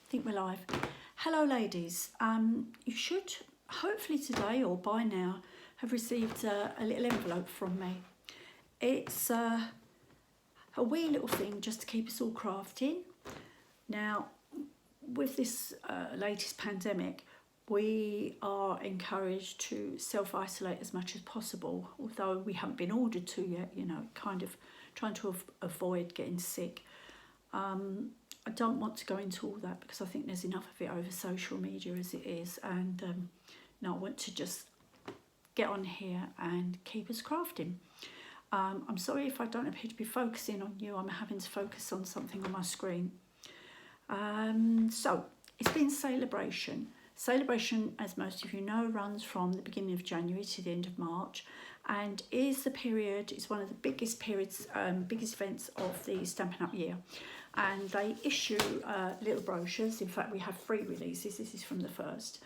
think we're live. Hello ladies, you should hopefully today or by now have received a little envelope from me. It's a wee little thing just to keep us all crafting. Now with this latest pandemic, we are encouraged to self-isolate as much as possible, although we haven't been ordered to yet, you know, kind of trying to avoid getting sick. I don't want to go into all that because I think there's enough of it over social media as it is, and no, I want to just get on here and keep us crafting. I'm sorry if I don't appear to be focusing on you. I'm having to focus on something on my screen. So it's been Celebration. Celebration, as most of you know, runs from the beginning of January to the end of March, and is the period, it's one of the biggest periods, biggest events of the Stampin' Up year. And they issue little brochures. In fact, we have 3 releases. This is from the first.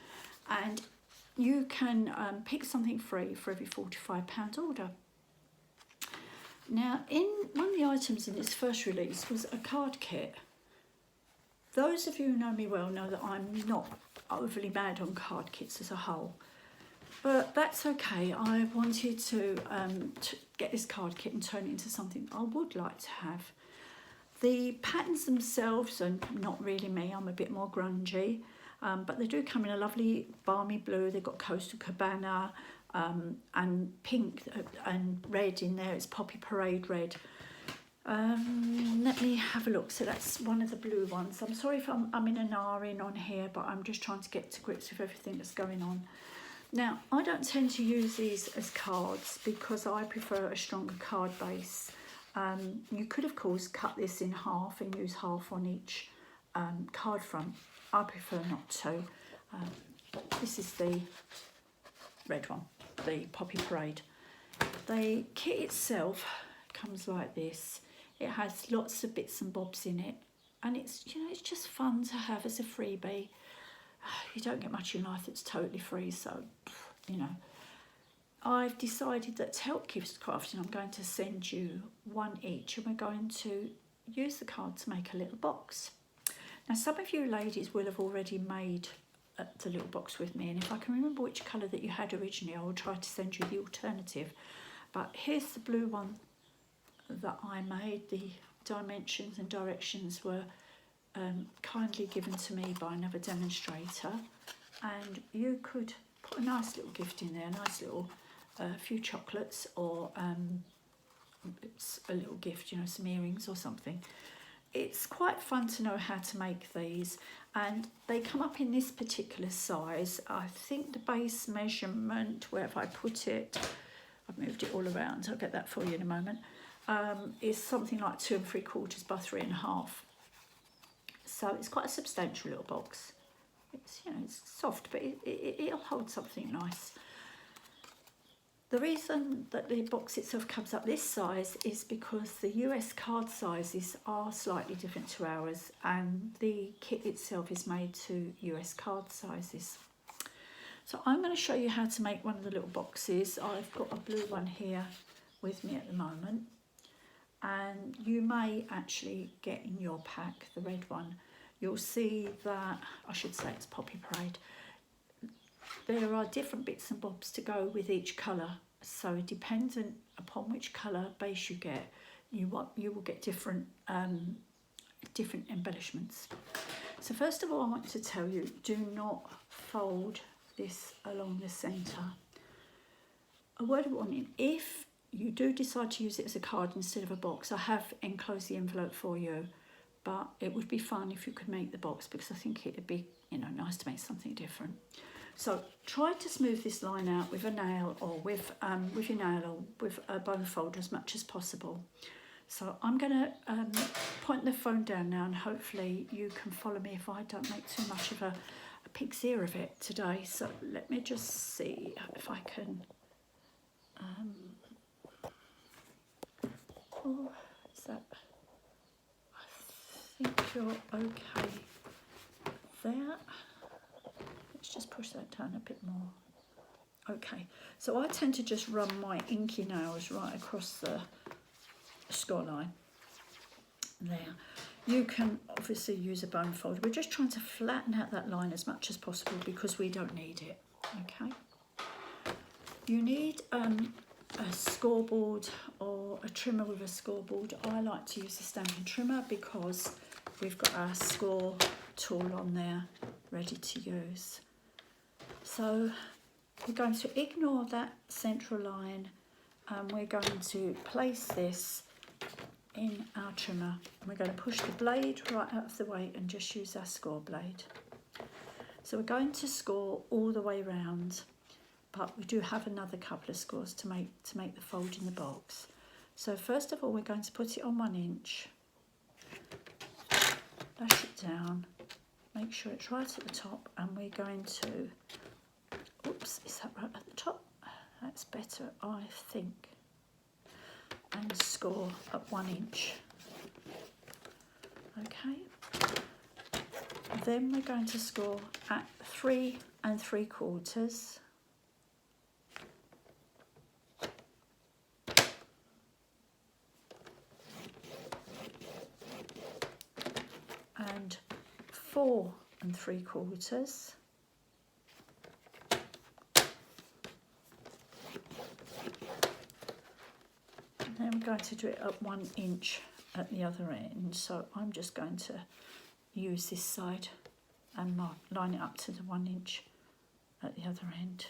And you can pick something free for every £45 order. Now, one of the items in this first release was a card kit. Those of you who know me well know that I'm not overly mad on card kits as a whole. But that's okay. I wanted to get this card kit and turn it into something I would like to have. The patterns themselves are not really me. I'm a bit more grungy, but they do come in a lovely balmy blue. They've got Coastal Cabana and pink and red in there. It's Poppy Parade red. Let me have a look. So that's one of the blue ones. I'm sorry if I'm in an R-in on here, but I'm just trying to get to grips with everything that's going on. Now, I don't tend to use these as cards because I prefer a stronger card base. You could, of course, cut this in half and use half on each card front. I prefer not to. This is the red one, the Poppy Parade. The kit itself comes like this. It has lots of bits and bobs in it, and it's, you know, it's just fun to have as a freebie. You don't get much in life that's totally free, so, you know. I've decided that to help keep us crafting, I'm going to send you one each, and we're going to use the card to make a little box. Now, some of you ladies will have already made the little box with me, and if I can remember which colour that you had originally, I will try to send you the alternative. But here's the blue one that I made. The dimensions and directions were kindly given to me by another demonstrator, and you could put a nice little gift in there, a nice little few chocolates, or it's a little gift, you know, some earrings or something. It's quite fun to know how to make these, and they come up in this particular size. I think the base measurement, where have I put it? I've moved it all around, I'll get that for you in a moment, is something like 2 3/4 by 3.5. So it's quite a substantial little box. It's, you know, it's soft, but it'll hold something nice. The reason that the box itself comes up this size is because the US card sizes are slightly different to ours, and the kit itself is made to US card sizes. So I'm going to show you how to make one of the little boxes. I've got a blue one here with me at the moment, and you may actually get in your pack the red one. You'll see that, I should say it's Poppy Parade. There are different bits and bobs to go with each colour, so dependent upon which colour base you get, you will get different different embellishments. So first of all, I want to tell you, do not fold this along the centre. A word of warning: if you do decide to use it as a card instead of a box, I have enclosed the envelope for you, but it would be fun if you could make the box, because I think it would be, you know, nice to make something different. So try to smooth this line out with a nail, or with your nail, or with a bone folder as much as possible. So I'm going to point the phone down now, and hopefully you can follow me if I don't make too much of a pig's ear of it today. So let me just see if I can. Oh, is that? I think you're okay there. Let's just push that down a bit more. Okay, so I tend to just run my inky nails right across the score line there. You can obviously use a bone folder. We're just trying to flatten out that line as much as possible because we don't need it, okay? You need a scoreboard or a trimmer with a scoreboard. I like to use the stamping trimmer because we've got our score tool on there ready to use. So we're going to ignore that central line and we're going to place this in our trimmer. And we're going to push the blade right out of the way and just use our score blade. So we're going to score all the way round, but we do have another couple of scores to make the fold in the box. So first of all, we're going to put it on 1 inch, lash it down, make sure it's right at the top, and we're going to, oops, is that right at the top? That's better, I think. And score at 1 inch. Okay. Then we're going to score at 3 3/4. And 4 3/4. And then we're going to do it at 1 inch at the other end. So I'm just going to use this side and line it up to the 1 inch at the other end.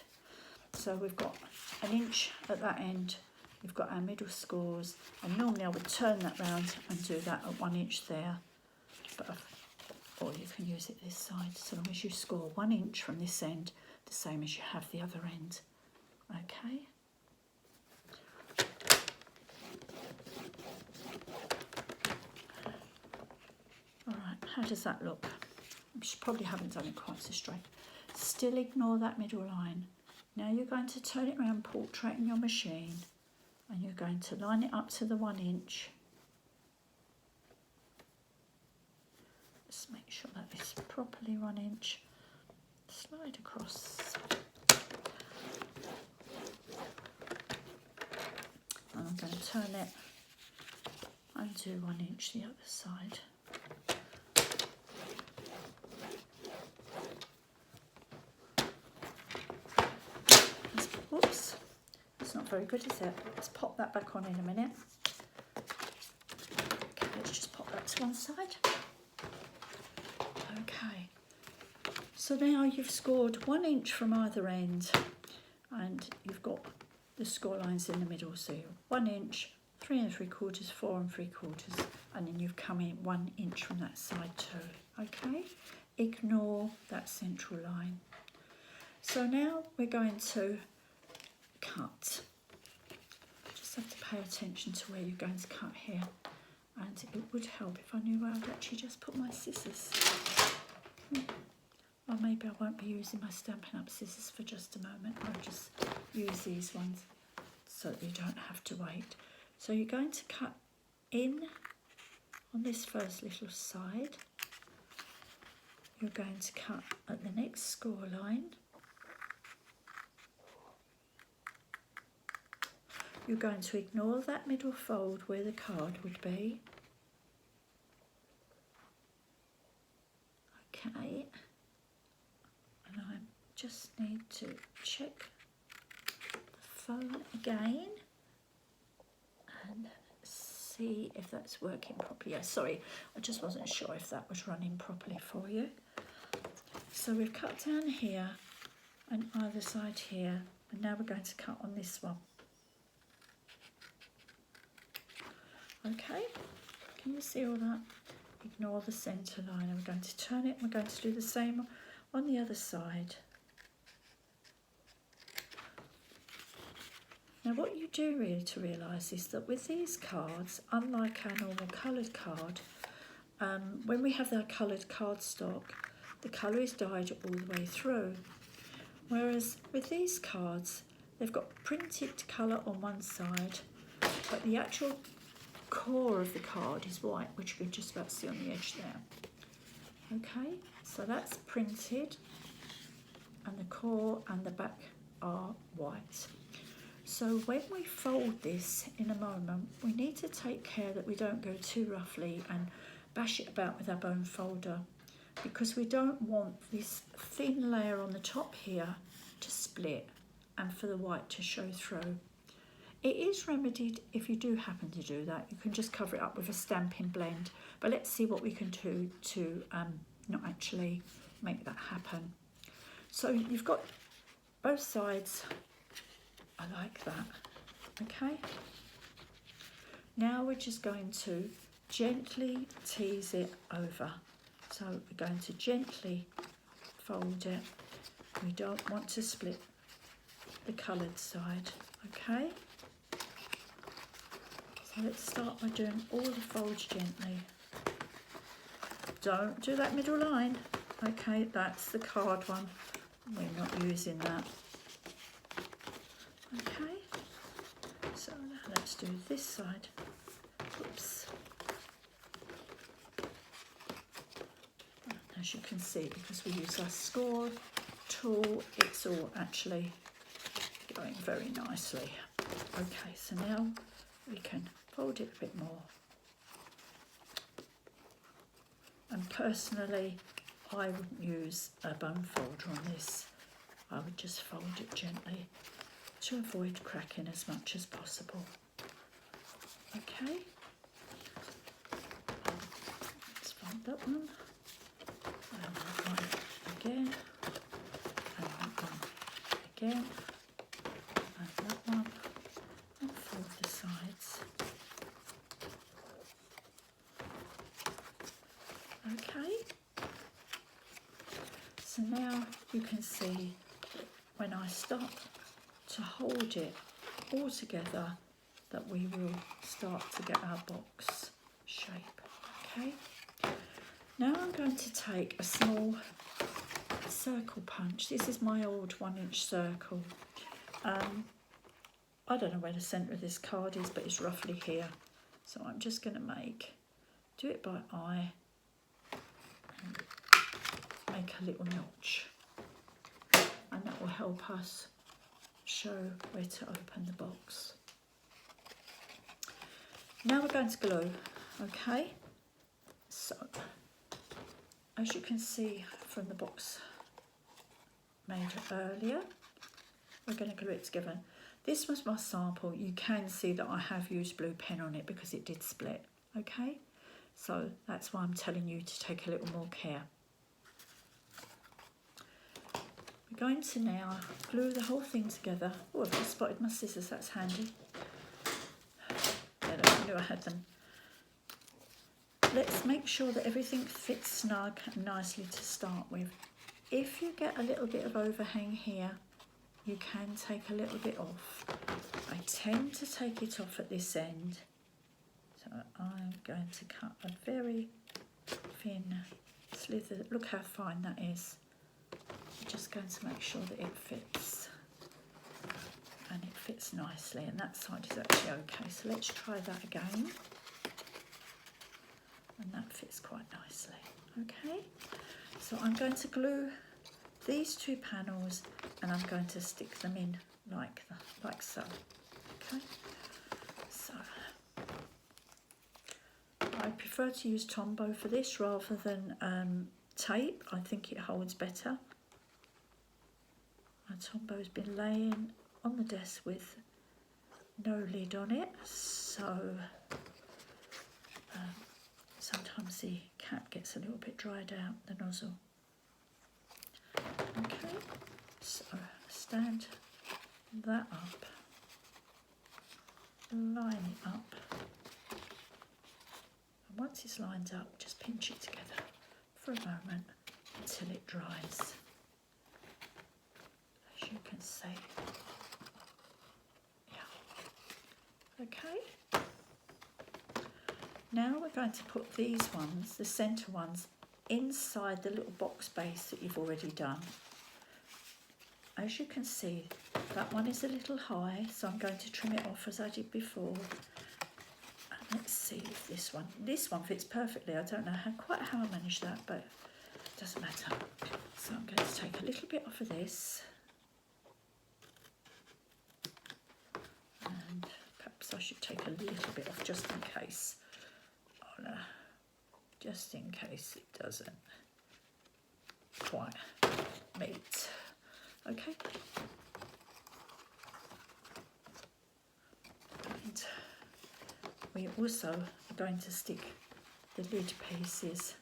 So we've got 1 inch at that end. We've got our middle scores, and normally I would turn that round and do that at 1 inch there, but or you can use it this side, so long as you score 1 inch from this end, the same as you have the other end. Okay. All right, how does that look? You probably haven't done it quite so straight. Still ignore that middle line. Now you're going to turn it around portrait in your machine, and you're going to line it up to the 1 inch. Just make sure that is properly 1 inch. Slide across. And I'm going to turn it and do 1 inch the other side. Whoops, that's not very good, is it? Let's pop that back on in a minute. Okay, let's just pop that to one side. Okay, so now you've scored 1 inch from either end, and you've got the score lines in the middle. So you're 1 inch, 3 3/4, 4 3/4, and then you've come in 1 inch from that side too. Okay, ignore that central line. So now we're going to cut. Just have to pay attention to where you're going to cut here, and it would help if I knew where I'd actually just put my scissors. Or maybe I won't be using my Stampin' Up! Scissors for just a moment. I'll just use these ones so that you don't have to wait. So you're going to cut in on this first little side. You're going to cut at the next score line. You're going to ignore that middle fold where the card would be. Okay, and I just need to check the phone again and see if that's working properly. Yeah, sorry, I just wasn't sure if that was running properly for you. So we've cut down here and either side here, and now we're going to cut on this one. Okay, can you see all that? Ignore the centre line, and we're going to turn it, and we're going to do the same on the other side. Now what you do really to realise is that with these cards, unlike our normal coloured card, when we have our coloured cardstock, the colour is dyed all the way through. Whereas with these cards, they've got printed colour on one side, but the actual core of the card is white, which you can just about see on the edge there. Okay, so that's printed, and the core and the back are white. So when we fold this in a moment, we need to take care that we don't go too roughly and bash it about with our bone folder, because we don't want this thin layer on the top here to split and for the white to show through. It is remedied if you do happen to do that. You can just cover it up with a stamping blend, but let's see what we can do to not actually make that happen. So you've got both sides. I like that. Okay. Now we're just going to gently tease it over. So we're going to gently fold it. We don't want to split the coloured side. Okay. So let's start by doing all the folds gently. Don't do that middle line. Okay, that's the card one. We're not using that. Okay, so now let's do this side. Oops. As you can see, because we use our score tool, it's all actually going very nicely. Okay, so now we can fold it a bit more. And personally, I wouldn't use a bone folder on this. I would just fold it gently to avoid cracking as much as possible. Okay. Let's fold that one. And that one again. And that one again. And that one. And fold the sides. Okay. So now you can see when I start to hold it all together that we will start to get our box shape. Okay. Now I'm going to take a small circle punch. This is my old 1-inch circle. I don't know where the centre of this card is, but it's roughly here. So I'm just going to do it by eye. Make a little notch, and that will help us show where to open the box. Now we're going to glue. Okay, so as you can see from the box made earlier, we're going to glue it together. This was my sample. You can see that I have used blue pen on it because it did split. Okay, so that's why I'm telling you to take a little more care. We're going to now glue the whole thing together. Oh, I've just spotted my scissors, that's handy. Yeah, I knew I had them. Let's make sure that everything fits snug and nicely to start with. If you get a little bit of overhang here, you can take a little bit off. I tend to take it off at this end. So I'm going to cut a very thin slither. Look how fine that is. I'm just going to make sure that it fits, and it fits nicely, and that side is actually okay. So let's try that again, and that fits quite nicely. Okay, so I'm going to glue these two panels, and I'm going to stick them in like so. Okay, so I prefer to use Tombow for this rather than tape. I think it holds better. My Tombow's been laying on the desk with no lid on it, so sometimes the cap gets a little bit dried out, the nozzle. Okay, so stand that up, line it up, and once it's lined up, just pinch it together for a moment until it dries. As you can see, yeah. Okay. Now we're going to put these ones, the centre ones, inside the little box base that you've already done. As you can see, that one is a little high, so I'm going to trim it off as I did before. And let's see if this one fits perfectly. I don't know quite how I managed that, but it doesn't matter. So I'm going to take a little bit off of this. I should take a little bit off just in case. I'll just in case it doesn't quite meet. Okay. And we also are going to stick the lid pieces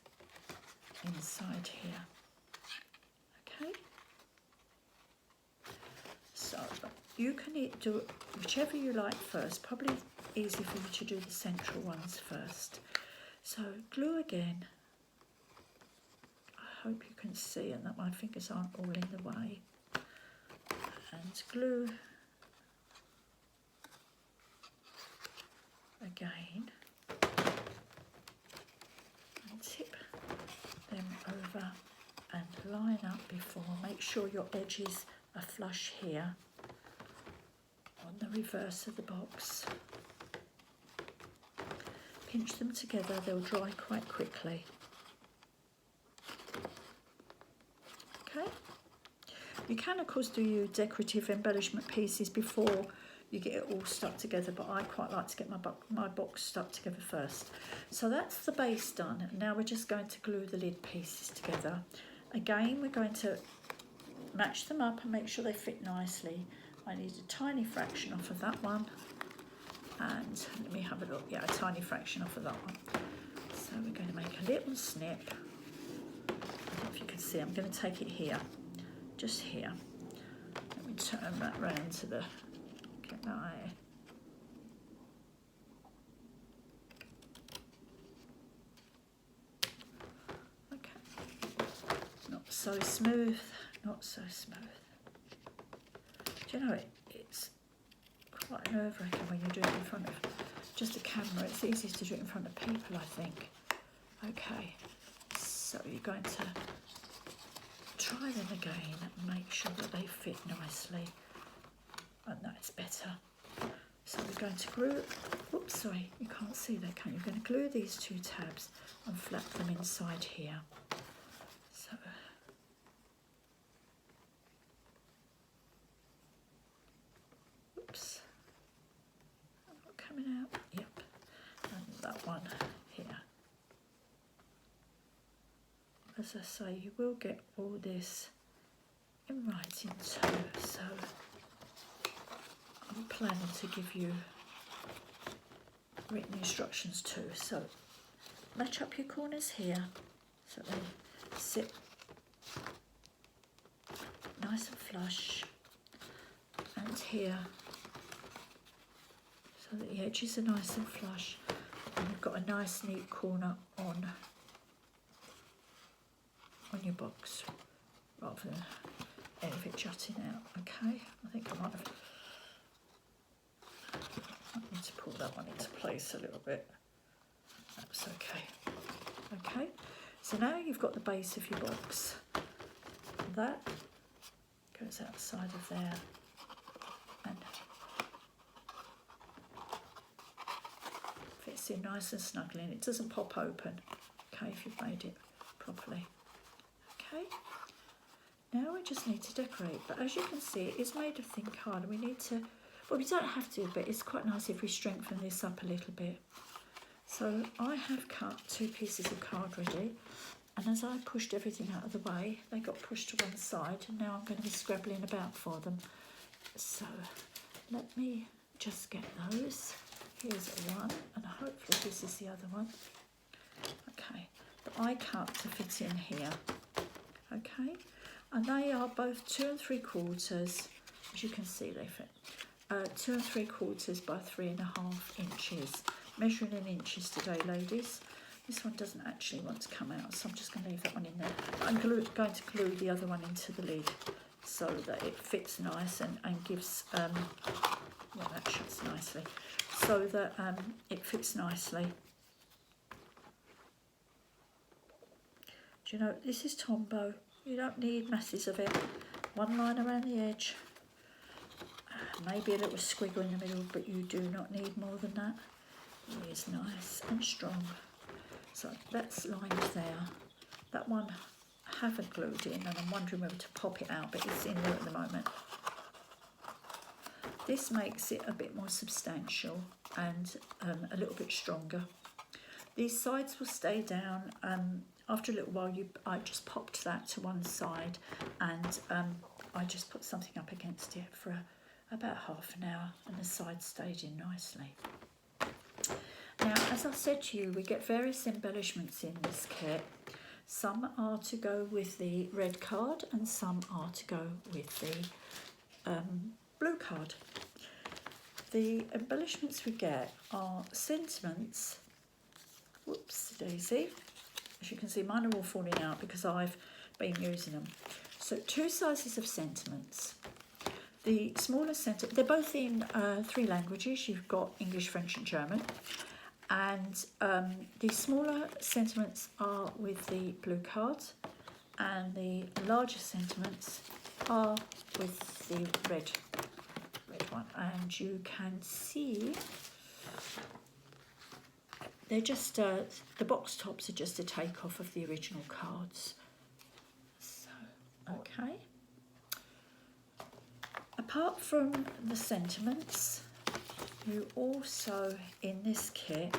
inside here. Okay. So you can do whichever you like first. Probably easy for you to do the central ones first. So glue again. I hope you can see and that my fingers aren't all in the way. And glue again. And tip them over and line up before. Make sure your edges are flush here on the reverse of the box. Pinch them together, they'll dry quite quickly. Okay. You can of course do your decorative embellishment pieces before you get it all stuck together, but I quite like to get my box stuck together first. So that's the base done. Now we're just going to glue the lid pieces together. Again, we're going to match them up and make sure they fit nicely. I need a tiny fraction off of that one. And let me have a look. Yeah, a tiny fraction off of that one. So we're going to make a little snip. I don't know if you can see, I'm going to take it here, just here. Let me turn that round to the, get my, okay. Not so smooth, not so smooth. Do you know it's quite nerve-wracking when you do it in front of just a camera. It's easiest to do it in front of people, I think. Okay, so you're going to try them again and make sure that they fit nicely, and that's better. So we're going to glue, oops, sorry, you can't see that, can you? You're going to glue these two tabs and flap them inside here. So oops, not coming out, yep, and that one here. As I say, you will get all this in writing too, so I'm planning to give you written instructions too. So match up your corners here so they sit nice and flush, and here so that the edges are nice and flush, and you've got a nice neat corner on your box rather than any of it jutting out. Okay, I think I might need to pull that one into place a little bit. That's okay. Okay, so now you've got the base of your box. That goes outside of there and fits in nice and snugly, and it doesn't pop open, okay, if you've made it properly. Okay, now we just need to decorate, but as you can see it is made of thin card. We need to, well, we don't have to, but it's quite nice if we strengthen this up a little bit. So I have cut 2 pieces of card ready, and as I pushed everything out of the way, they got pushed to one side, and now I'm going to be scrabbling about for them. So let me just get those. Here's one, and hopefully this is the other one. Okay, that I cut to fit in here. Okay, and they are both 2 3/4, as you can see they fit, 2 3/4 by 3.5 inches. Measuring in inches today, ladies. This one doesn't actually want to come out, so I'm just going to leave that one in there. I'm going to glue the other one into the lid so that it fits nice and gives, well, that shuts nicely, so that it fits nicely. Do you know, this is Tombow. You don't need masses of it. One line around the edge, maybe a little squiggle in the middle, but you do not need more than that. It is nice and strong. So that's lined there. That one I haven't glued in, and I'm wondering whether to pop it out, but it's in there at the moment. This makes it a bit more substantial and a little bit stronger. These sides will stay down. After a little while, I just popped that to one side, and I just put something up against it for about half an hour, and the sides stayed in nicely. Now, as I said to you, we get various embellishments in this kit. Some are to go with the red card and some are to go with the blue card. The embellishments we get are sentiments. Whoops daisy. As you can see, mine are all falling out because I've been using them. So 2 sizes of sentiments. The smaller sentiment, they're both in 3 languages. You've got English, French and German. And the smaller sentiments are with the blue cards, and the larger sentiments are with the red one. And you can see they're just the box tops are just a takeoff of the original cards. So okay. Apart from the sentiments, you also, in this kit,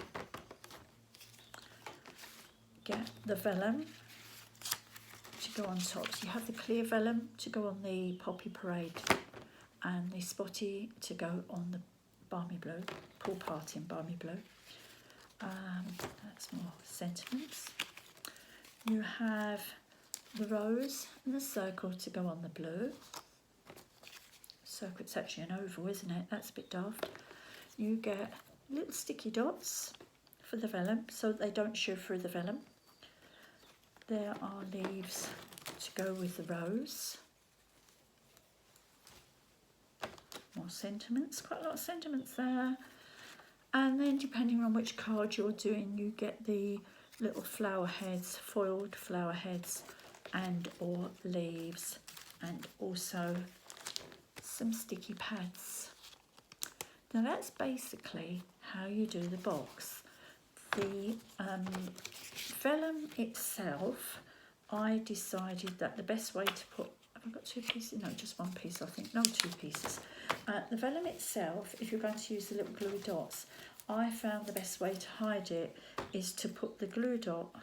get the vellum to go on top. So you have the clear vellum to go on the Poppy Parade and the spotty to go on the Balmy Blue, Pool Party in Balmy Blue. That's more sentiments. You have the rose and the circle to go on the blue. Circle, it's actually an oval, isn't it? That's a bit daft. You get little sticky dots for the vellum so that they don't show through the vellum. There are leaves to go with the rose. More sentiments, quite a lot of sentiments there. And then depending on which card you're doing, you get the little flower heads, foiled flower heads and or leaves, and also some sticky pads. Now that's basically how you do the box. The vellum itself, I decided that the best way to put, have I got 2 pieces? No, just 1 piece I think, no 2 pieces. The vellum itself, if you're going to use the little glue dots, I found the best way to hide it is to put the glue dot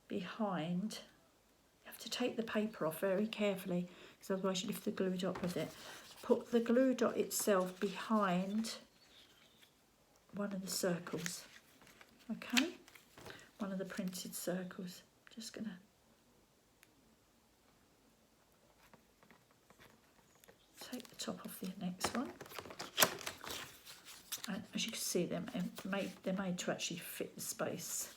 behind. You have to take the paper off very carefully because otherwise you lift the glue dot with it. Put the glue dot itself behind one of the circles, okay? One of the printed circles. Just gonna take the top off the next one. And as you can see, they're made to actually fit the space.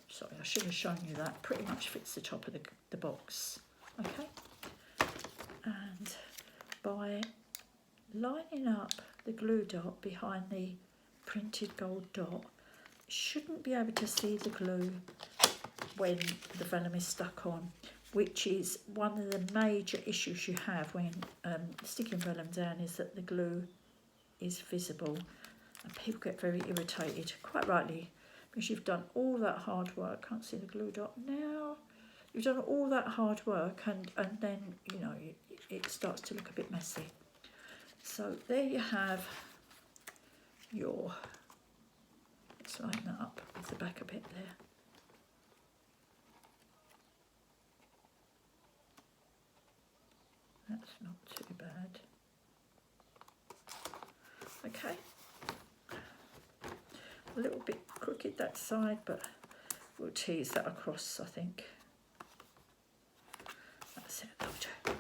Sorry, I should have shown you that. Pretty much fits the top of the box, okay? And by lining up the glue dot behind the printed gold dot, shouldn't be able to see the glue when the vellum is stuck on, which is one of the major issues you have when sticking vellum down, is that the glue is visible and people get very irritated, quite rightly, because you've done all that hard work. Can't see the glue dot now. You've done all that hard work and then, you know, it starts to look a bit messy. So there you have your, let's line that up with the back a bit there. That's not too bad. Okay. A little bit crooked that side, but we'll tease that across, I think. That's it, that'll do.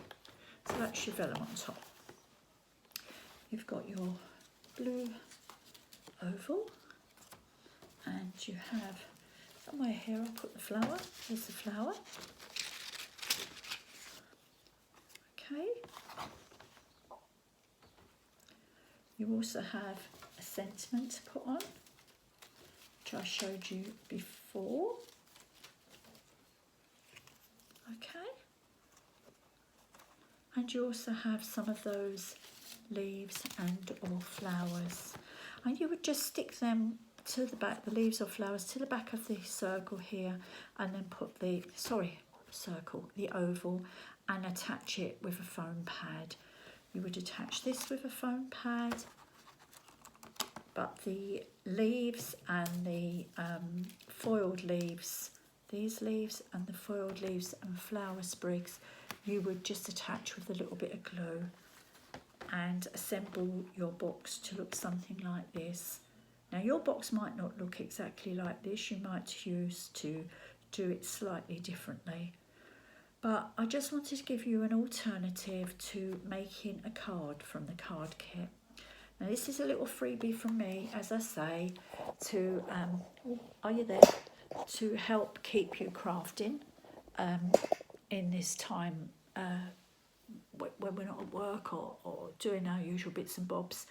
So that's your vellum on top. You've got your blue oval, and you have, somewhere here I'll put the flower. There's the flower. Okay. You also have a sentiment to put on, which I showed you before. Okay. And you also have some of those leaves and or flowers. And you would just stick them to the back, the leaves or flowers, to the back of the circle here, and then put the, the oval, and attach it with a foam pad. You would attach this with a foam pad, but the leaves and the foiled leaves, these leaves and the foiled leaves and flower sprigs, you would just attach with a little bit of glue and assemble your box to look something like this. Now your box might not look exactly like this, you might choose to do it slightly differently. But I just wanted to give you an alternative to making a card from the card kit. Now this is a little freebie from me, as I say, to, are you there? To help keep you crafting in this time when we're not at work or doing our usual bits and bobs.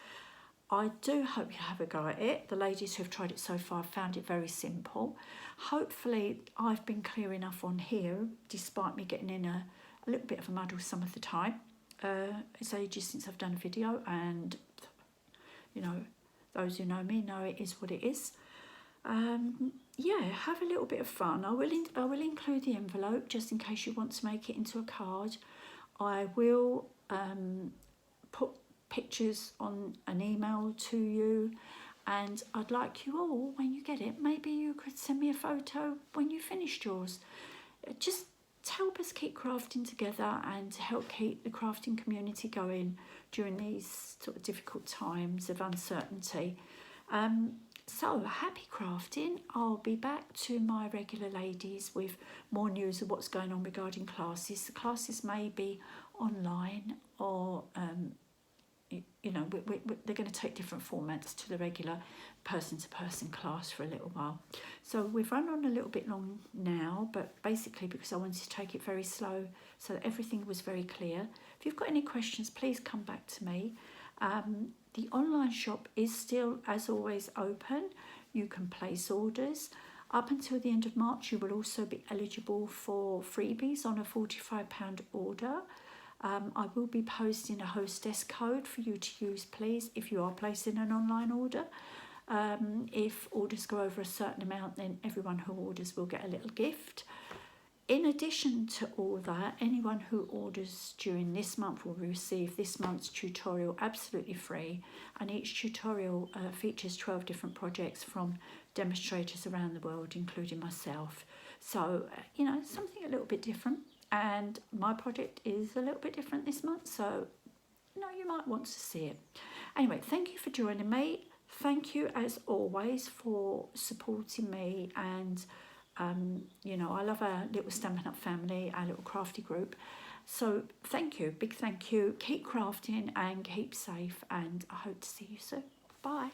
I do hope you have a go at it. The ladies who have tried it so far found it very simple. Hopefully I've been clear enough on here, despite me getting in a little bit of a muddle some of the time. It's ages since I've done a video, and you know, those who know me know it is what it is. Yeah, have a little bit of fun. I will include the envelope just in case you want to make it into a card. I will put pictures on an email to you, and I'd like you all, when you get it, maybe you could send me a photo when you finished yours. Just to help us keep crafting together and to help keep the crafting community going during these sort of difficult times of uncertainty. So happy crafting. I'll be back to my regular ladies with more news of what's going on regarding classes. The classes may be online, or you know, they're going to take different formats to the regular person-to-person class for a little while. So we've run on a little bit long now, but basically because I wanted to take it very slow so that everything was very clear. If you've got any questions, please come back to me. The online shop is still, as always, open. You can place orders. Up until the end of March, you will also be eligible for freebies on a £45 order. I will be posting a hostess code for you to use, please, if you are placing an online order. If orders go over a certain amount, then everyone who orders will get a little gift. In addition to all that, anyone who orders during this month will receive this month's tutorial absolutely free, and each tutorial features 12 different projects from demonstrators around the world, including myself. So, you know, something a little bit different, and my project is a little bit different this month, so, you know, you might want to see it. Anyway, thank you for joining me. Thank you, as always, for supporting me, and you know, I love our little Stampin' Up family, our little crafty group. So thank you, big thank you. Keep crafting and keep safe, and I hope to see you soon. Bye.